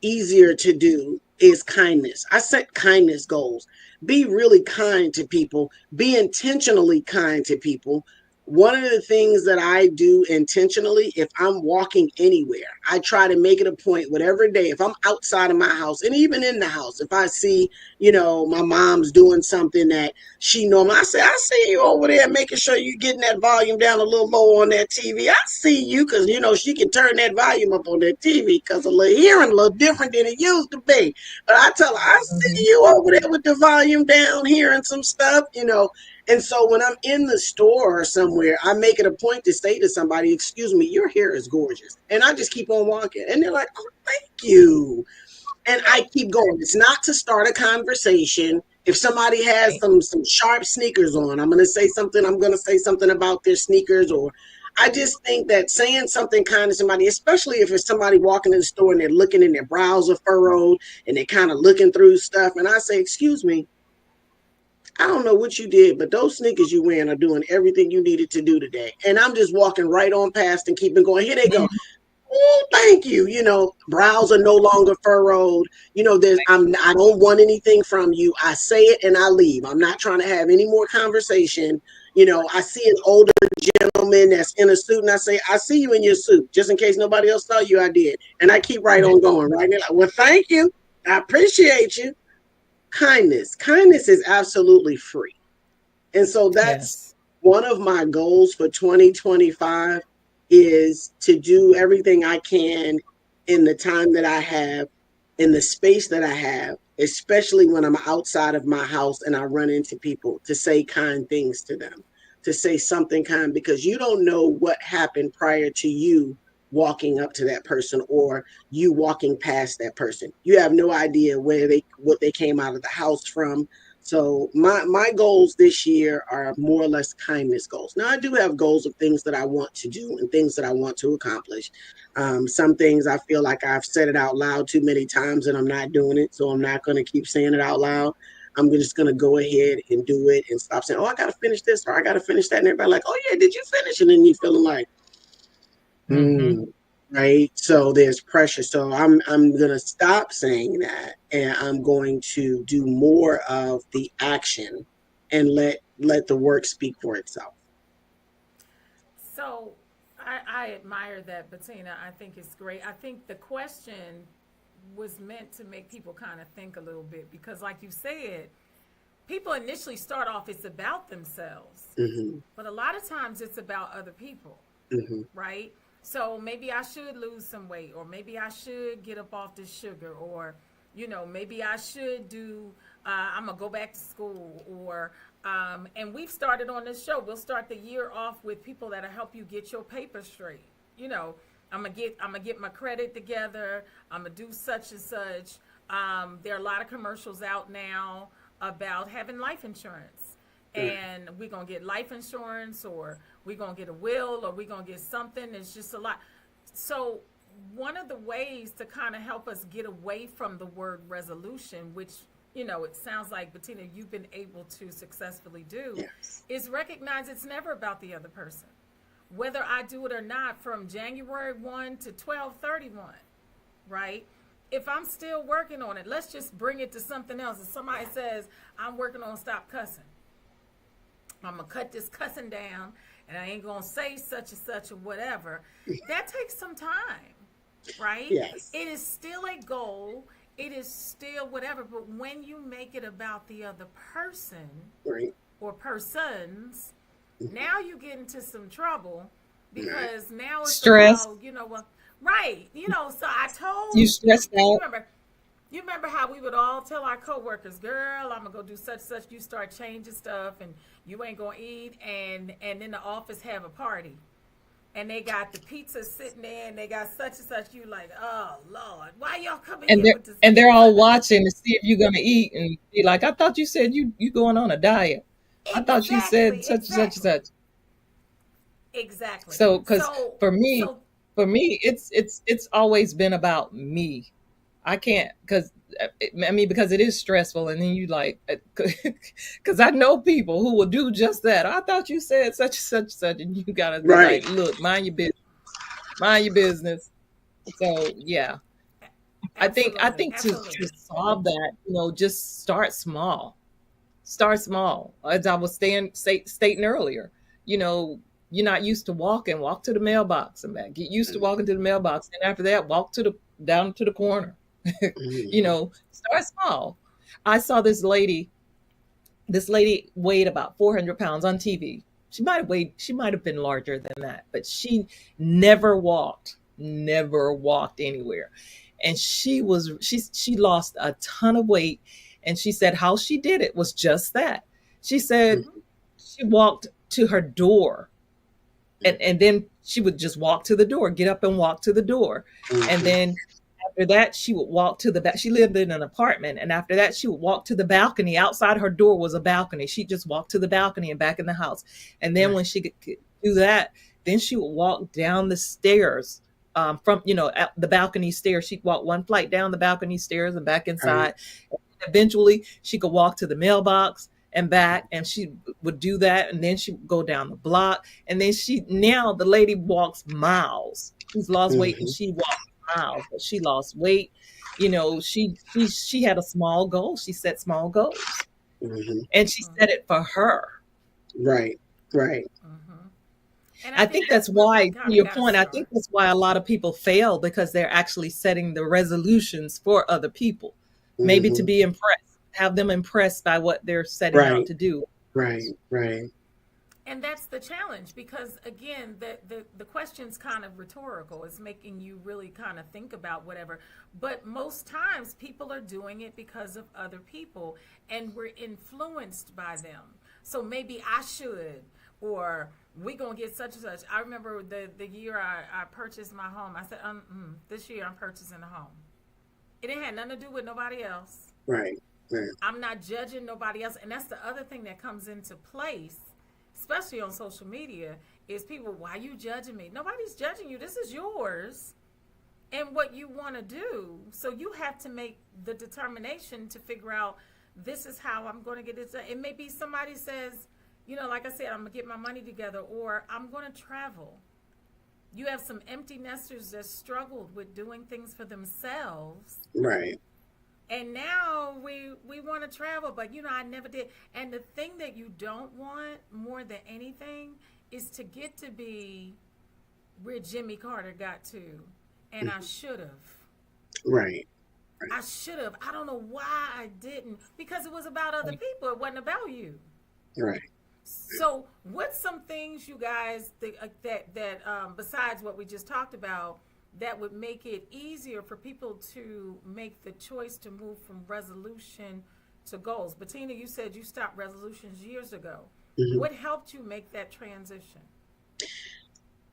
S1: easier to do is kindness. I set kindness goals. Be really kind to people. Be intentionally kind to people. One of the things that I do intentionally, if I'm walking anywhere, I try to make it a point, whatever day, if I'm outside of my house and even in the house, if I see, my mom's doing something that she normally, I say, I see you over there making sure you're getting that volume down a little low on that TV. I see you, because, she can turn that volume up on that TV, because a little hearing a little different than it used to be. But I tell her, I see you over there with the volume down, hearing some stuff. And so when I'm in the store or somewhere, I make it a point to say to somebody, excuse me, your hair is gorgeous. And I just keep on walking. And they're like, oh, thank you. And I keep going. It's not to start a conversation. If somebody has some sharp sneakers on, I'm going to say something about their sneakers. Or I just think that saying something kind to somebody, especially if it's somebody walking in the store and they're looking and their brows are furrowed and they're kind of looking through stuff. And I say, excuse me, I don't know what you did, but those sneakers you wearing are doing everything you needed to do today. And I'm just walking right on past and keeping going. Here they go. Oh, thank you. Brows are no longer furrowed. I don't want anything from you. I say it and I leave. I'm not trying to have any more conversation. I see an older gentleman that's in a suit, and I say, I see you in your suit. Just in case nobody else saw you, I did. And I keep right on going, right? And they're like, well, thank you. I appreciate you. Kindness is absolutely free. And so that's one of my goals for 2025, is to do everything I can in the time that I have, in the space that I have, especially when I'm outside of my house and I run into people, to say kind things to them, to say something kind, because you don't know what happened prior to you walking up to that person, or you walking past that person. You have no idea what they came out of the house from. So my goals this year are more or less kindness goals. Now, I do have goals of things that I want to do and things that I want to accomplish. Some things I feel like I've said it out loud too many times and I'm not doing it. So I'm not going to keep saying it out loud. I'm just going to go ahead and do it and stop saying, oh, I got to finish this, or I got to finish that. And everybody like, oh, yeah, did you finish? And then you feeling like, right. So there's pressure. So I'm gonna stop saying that, and I'm going to do more of the action and let the work speak for itself.
S3: So I admire that, Bettina. I think it's great. I think the question was meant to make people kind of think a little bit, because, like you said, people initially start off, it's about themselves, but a lot of times it's about other people, right? So maybe I should lose some weight, or maybe I should get up off this sugar, or, maybe I should I'm going to go back to school, or, and we've started on this show. We'll start the year off with people that'll help you get your papers straight. I'm going to get my credit together. I'm going to do such and such. There are a lot of commercials out now about having life insurance. And we're going to get life insurance, or we're going to get a will, or we're going to get something. It's just a lot. So one of the ways to kind of help us get away from the word resolution, which it sounds like, Bettina, you've been able to successfully do,
S1: Yes.
S3: is recognize it's never about the other person. Whether I do it or not, from January 1 to 12/31, right? If I'm still working on it, let's just bring it to something else. If somebody says, I'm working on stop cussing, I'm going to cut this cussing down, and I ain't going to say such and such or whatever, that takes some time, right?
S1: Yes.
S3: It is still a goal. It is still whatever. But when you make it about the other person
S1: Right.
S3: or persons, now you get into some trouble, because now it's
S4: Stress.
S3: about, right. So I told
S4: You stressed out.
S3: You remember how we would all tell our coworkers, girl, I'm gonna go do such such. You start changing stuff, and you ain't gonna eat, and then the office have a party, and they got the pizza sitting there, and they got such and such. You like, oh Lord, why y'all coming
S4: And
S3: here
S4: they're
S3: with this?
S4: and they're all watching to see if you're gonna eat, and be like, I thought you said you going on a diet. I thought you said such and such and such.
S3: Exactly.
S4: So, because for me,
S3: so
S4: it's always been about me. I can't, because because it is stressful, and then you like, because I know people who will do just that. I thought you said such and such and such, and you gotta be
S1: Right.
S4: like, look, mind your business. So yeah, I think
S3: absolutely.
S4: to solve that, just start small. Start small. As I was stating earlier, you're not used to walking. Walk to the mailbox and back. Get used to walking to the mailbox, and after that, walk down to the corner. Start small. I saw this lady. This lady weighed about 400 pounds on TV. She might have been larger than that, but she never walked anywhere. And she lost a ton of weight. And she said how she did it was just that. She said she walked to her door, and then she would just walk to the door, get up and walk to the door. And then after that, she would walk to the back. She lived in an apartment. And after that, she would walk to the balcony. Outside her door was a balcony. She'd just walk to the balcony and back in the house. And then when she could do that, then she would walk down the stairs from, at the balcony stairs. She'd walk one flight down the balcony stairs and back inside. Eventually, she could walk to the mailbox and back, and she would do that. And then she would go down the block. And then now the lady walks miles. She's lost weight, and she walks miles, but she lost weight. She had a small goal. She set small goals, and she set it for her.
S1: Right.
S3: And
S4: I think that's why, to your point, I think that's why a lot of people fail, because they're actually setting the resolutions for other people, maybe to be impressed, have them impressed by what they're setting out to do.
S1: Right.
S3: And that's the challenge, because again, the question's kind of rhetorical. It's making you really kind of think about whatever. But most times people are doing it because of other people, and we're influenced by them. So maybe I should, or we gonna get such and such. I remember the year I purchased my home. I said, this year I'm purchasing a home. It didn't have nothing to do with nobody else.
S1: Right.
S3: I'm not judging nobody else. And that's the other thing that comes into place, especially on social media, is people, why are you judging me? Nobody's judging you. This is yours and what you want to do. So you have to make the determination to figure out, this is how I'm going to get it done. It may be somebody says, like I said, I'm going to get my money together, or I'm going to travel. You have some empty nesters that struggled with doing things for themselves.
S1: Right.
S3: And now we want to travel, but I never did. And the thing that you don't want more than anything is to get to be where Jimmy Carter got to. And I should have.
S1: Right.
S3: I should have. I don't know why I didn't, because it was about other people. It wasn't about you.
S1: Right.
S3: So what's some things you guys that besides what we just talked about, that would make it easier for people to make the choice to move from resolution to goals? Bettina, you said you stopped resolutions years ago. What helped you make that transition?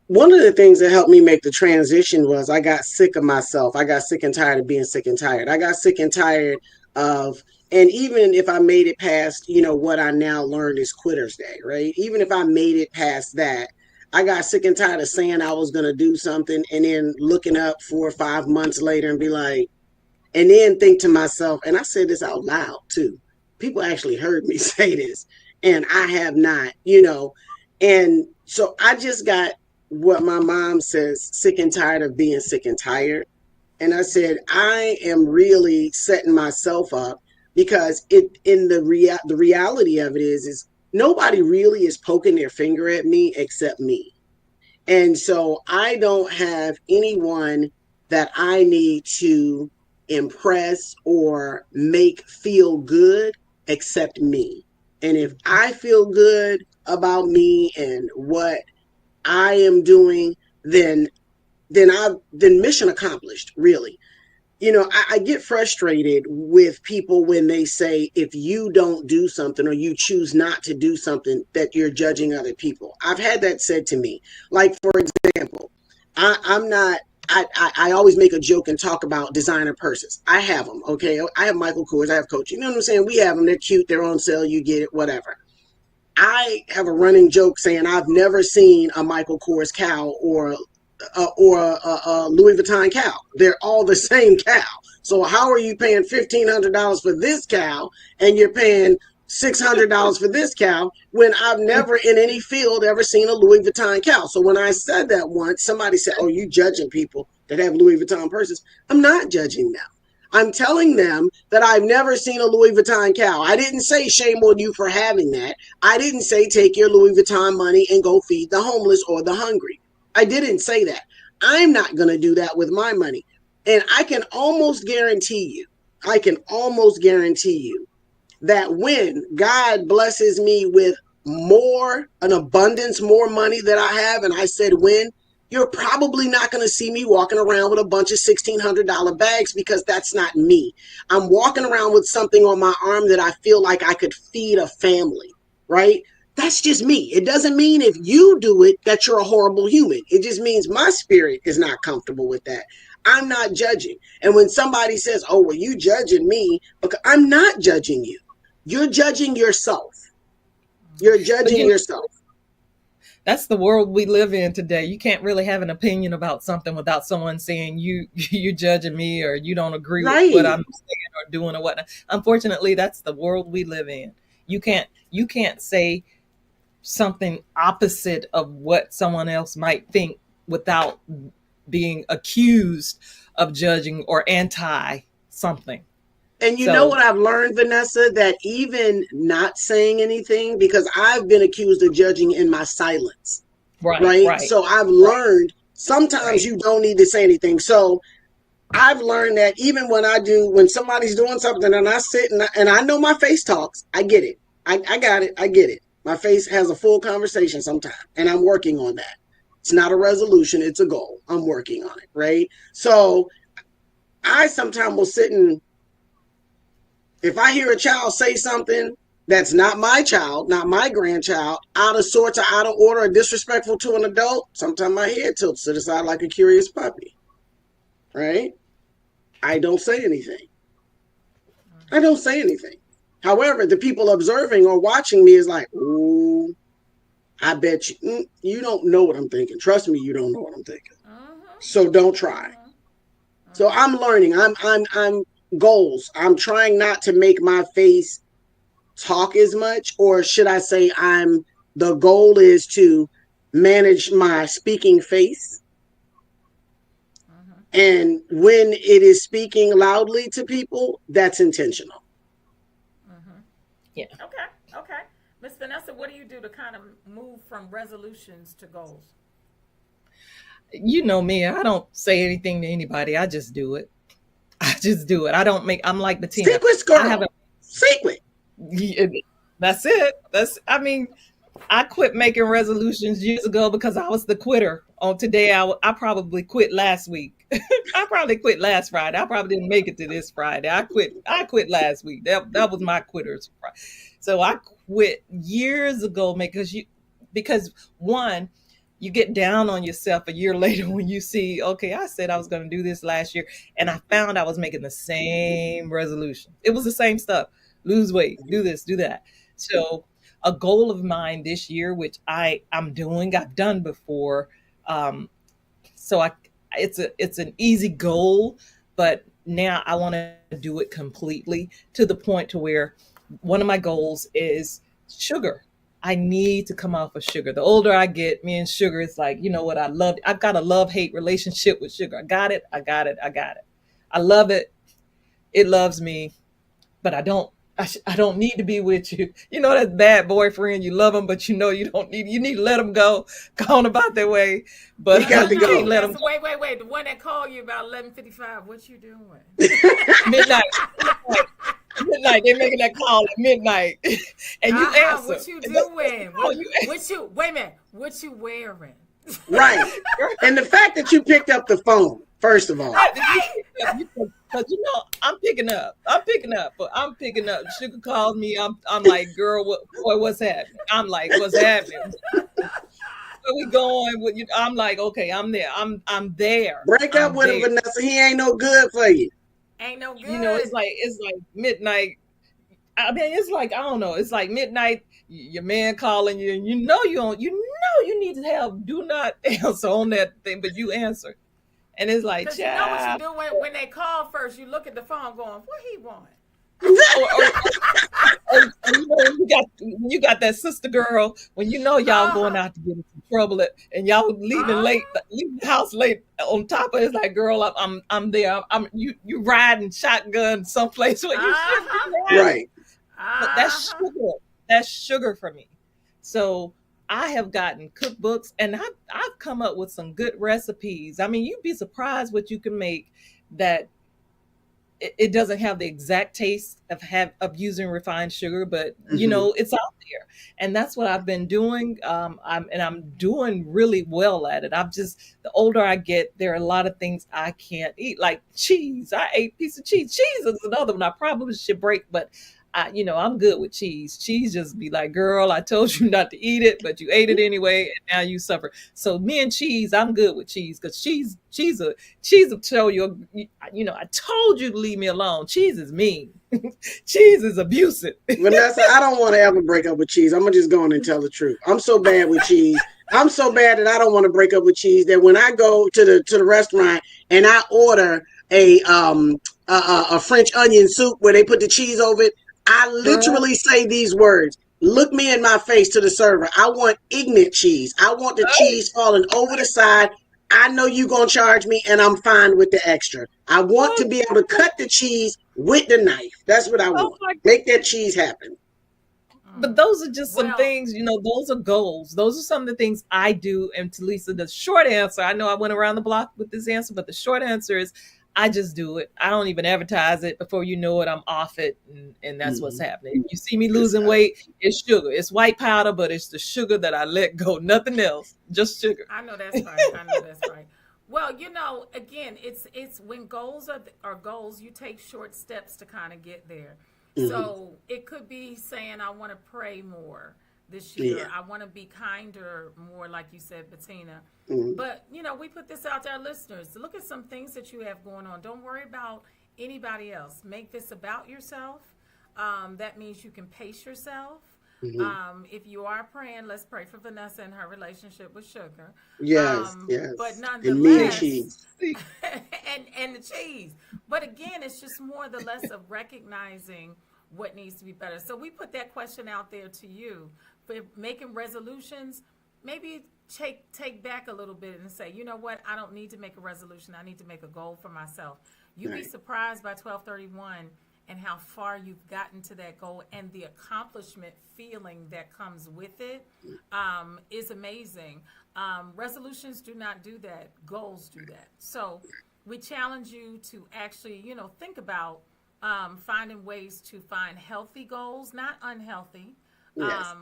S1: One of the things that helped me make the transition was I got sick of myself. I got sick and tired of being sick and tired. I got sick and tired of, and even if I made it past, what I now learned is Quitter's Day, right? Even if I made it past that, I got sick and tired of saying I was going to do something and then looking up 4 or 5 months later and be like, and then think to myself, and I said this out loud too. People actually heard me say this, and I have not, And so I just got what my mom says, sick and tired of being sick and tired. And I said, I am really setting myself up because the reality of it is nobody really is poking their finger at me except me. And so I don't have anyone that I need to impress or make feel good except me. And if I feel good about me and what I am doing, then mission accomplished, really. I get frustrated with people when they say, if you don't do something or you choose not to do something, that you're judging other people. I've had that said to me. Like, for example, I always make a joke and talk about designer purses. I have them, okay? I have Michael Kors, I have Coach. You know what I'm saying? We have them. They're cute. They're on sale. You get it, whatever. I have a running joke saying I've never seen a Michael Kors cow or a Louis Vuitton cow. They're all the same cow. So how are you paying $1,500 for this cow and you're paying $600 for this cow when I've never in any field ever seen a Louis Vuitton cow? So when I said that once, somebody said, oh, you judging people that have Louis Vuitton purses. I'm not judging them. I'm telling them that I've never seen a Louis Vuitton cow. I didn't say shame on you for having that. I didn't say take your Louis Vuitton money and go feed the homeless or the hungry. I didn't say that. I'm not going to do that with my money. And I can almost guarantee you that when God blesses me with an abundance, more money that I have, and I said when, you're probably not going to see me walking around with a bunch of $1,600 bags because that's not me. I'm walking around with something on my arm that I feel like I could feed a family, right? That's just me. It doesn't mean if you do it that you're a horrible human. It just means my spirit is not comfortable with that. I'm not judging. And when somebody says, oh, well, you judging me, because I'm not judging you. You're judging yourself. You're judging yourself.
S4: That's the world we live in today. You can't really have an opinion about something without someone saying you're judging me or you don't agree with what I'm saying or doing or whatnot. Unfortunately, that's the world we live in. You can't say something opposite of what someone else might think without being accused of judging or anti something.
S1: And you know what I've learned, Vanessa, that even not saying anything, because I've been accused of judging in my silence. Right. So I've learned sometimes you don't need to say anything. So I've learned that even when somebody's doing something and I sit and I know my face talks, I get it. I got it. I get it. My face has a full conversation sometimes, and I'm working on that. It's not a resolution. It's a goal. I'm working on it. Right. So I sometimes will sit and, if I hear a child say something that's not my child, not my grandchild, out of sorts or out of order or disrespectful to an adult, sometimes my head tilts to the side like a curious puppy, right? I don't say anything. However, the people observing or watching me is like, ooh, I bet you don't know what I'm thinking. Trust me, you don't know what I'm thinking. So don't try. So I'm learning. I'm goals. I'm trying not to make my face talk as much, or should I say the goal is to manage my speaking face. And when it is speaking loudly to people, that's intentional.
S4: Yeah.
S3: Okay. Miss Vanessa, what do you do to kind of move from resolutions to goals?
S4: You know me, I don't say anything to anybody. I just do it. I'm like Bettina.
S1: Secret girl. Secret.
S4: That's it. I quit making resolutions years ago because I was the quitter. On today, I probably quit last week. I probably quit last Friday. I probably didn't make it to this Friday. I quit last week. That was my quitters. So I quit years ago because one, you get down on yourself a year later when you see, okay, I said I was going to do this last year, and I found I was making the same resolution. It was the same stuff. Lose weight, do this, do that. So a goal of mine this year, which I've done before. So it's an easy goal, but now I want to do it completely to the point to where one of my goals is sugar. I need to come off of sugar. The older I get, me and sugar, it's like, you know what? I've got a love-hate relationship with sugar. I got it. I love it. It loves me, but I don't need to be with you. You know, that bad boyfriend, you love him, but you know you need to let them go on about their way. But
S1: you got to go.
S3: Let them. Wait. The one that called you about 11:55, what you doing?
S4: Midnight. They're making that call at midnight. And you answer.
S3: What you doing? Wait a minute. What you wearing?
S1: Right. And the fact that you picked up the phone, first of all.
S4: Because you know, I'm picking up. Sugar calls me. I'm like, girl, what's happening? I'm like, what's happening? Where we going? I'm like, okay, I'm there. I'm there.
S1: Break up with him, Vanessa. He ain't no good for you.
S3: Ain't no good.
S4: You know, it's like midnight. I mean, it's like, I don't know. It's like midnight. Your man calling you, and you know you need to have do not answer on that thing, but you answer. And it's like,
S3: you know what you do when they call first, you look at the phone going, what he want?
S4: When you got that sister girl, when you know y'all going out to get into trouble and y'all leaving the house late on top of it, it's like, girl, I'm there. You riding shotgun someplace where you should be.
S1: Right.
S4: But that's sugar for me. So I have gotten cookbooks and I've come up with some good recipes. I mean, you'd be surprised what you can make that it doesn't have the exact taste of using refined sugar, but you know, it's out there. And that's what I've been doing. I'm doing really well at it. The older I get, there are a lot of things I can't eat, like cheese. I ate a piece of cheese. Cheese is another one I probably should break, but I'm good with cheese. Cheese just be like, girl, I told you not to eat it, but you ate it anyway, and now you suffer. So me and cheese, I'm good with cheese, because cheese will tell you, I told you to leave me alone. Cheese is mean. Cheese is abusive.
S1: Vanessa, I don't want to ever break up with cheese. I'm gonna just go in and tell the truth. I'm so bad with cheese. I'm so bad that I don't want to break up with cheese, that when I go to the restaurant and I order a French onion soup where they put the cheese over it, I literally say these words. Look me in my face to the server. I want ignorant cheese. I want the cheese falling over the side. I know you're going to charge me, and I'm fine with the extra. I want to be able to cut the cheese with the knife. That's what I want. Make that cheese happen.
S4: But those are just some things, those are goals. Those are some of the things I do. And to Lisa, the short answer, I know I went around the block with this answer, but the short answer is I just do it. I don't even advertise it. Before you know it, I'm off it. And that's what's happening. If you see me losing weight, it's sugar. It's white powder, but it's the sugar that I let go. Nothing else. Just sugar.
S3: I know that's right. Well, again, it's when goals are goals, you take short steps to kind of get there. So it could be saying, I want to pray more this year. Yeah. I want to be kinder more, like you said, Bettina. But, we put this out to our listeners. Look at some things that you have going on. Don't worry about anybody else. Make this about yourself. That means you can pace yourself. If you are praying, let's pray for Vanessa and her relationship with sugar.
S1: Yes.
S3: But nonetheless,
S1: and
S3: the cheese. But again, it's just more the less of recognizing what needs to be better. So we put that question out there to you for making resolutions. Maybe take back a little bit and say, you know what? I don't need to make a resolution. I need to make a goal for myself. You'd be surprised by 12/31 and how far you've gotten to that goal, and the accomplishment feeling that comes with it is amazing. Resolutions do not do that. Goals do that. So we challenge you to actually, think about finding ways to find healthy goals, not unhealthy.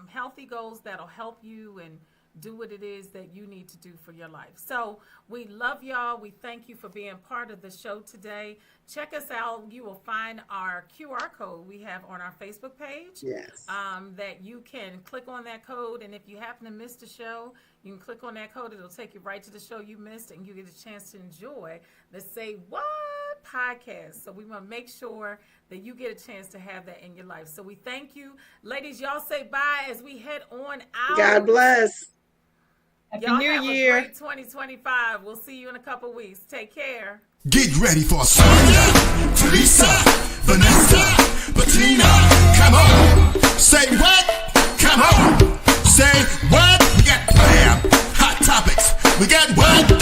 S3: Healthy goals that'll help you and do what it is that you need to do for your life. So we love y'all. We thank you for being part of the show today. Check us out. You will find our QR code we have on our Facebook page.
S1: Yes.
S3: That you can click on that code. And if you happen to miss the show, you can click on that code. It'll take you right to the show you missed, and you get a chance to enjoy the Say What podcast. So we want to make sure that you get a chance to have that in your life. So we thank you. Ladies, y'all say bye as we head on out.
S1: God bless.
S4: Happy New Year.
S3: A great 2025. We'll see you in a couple weeks. Take care.
S2: Get ready for some Teresa, Vanessa, Bettina, come on. Say what? Come on. Say what? We got Pam, Hot Topics. We got what?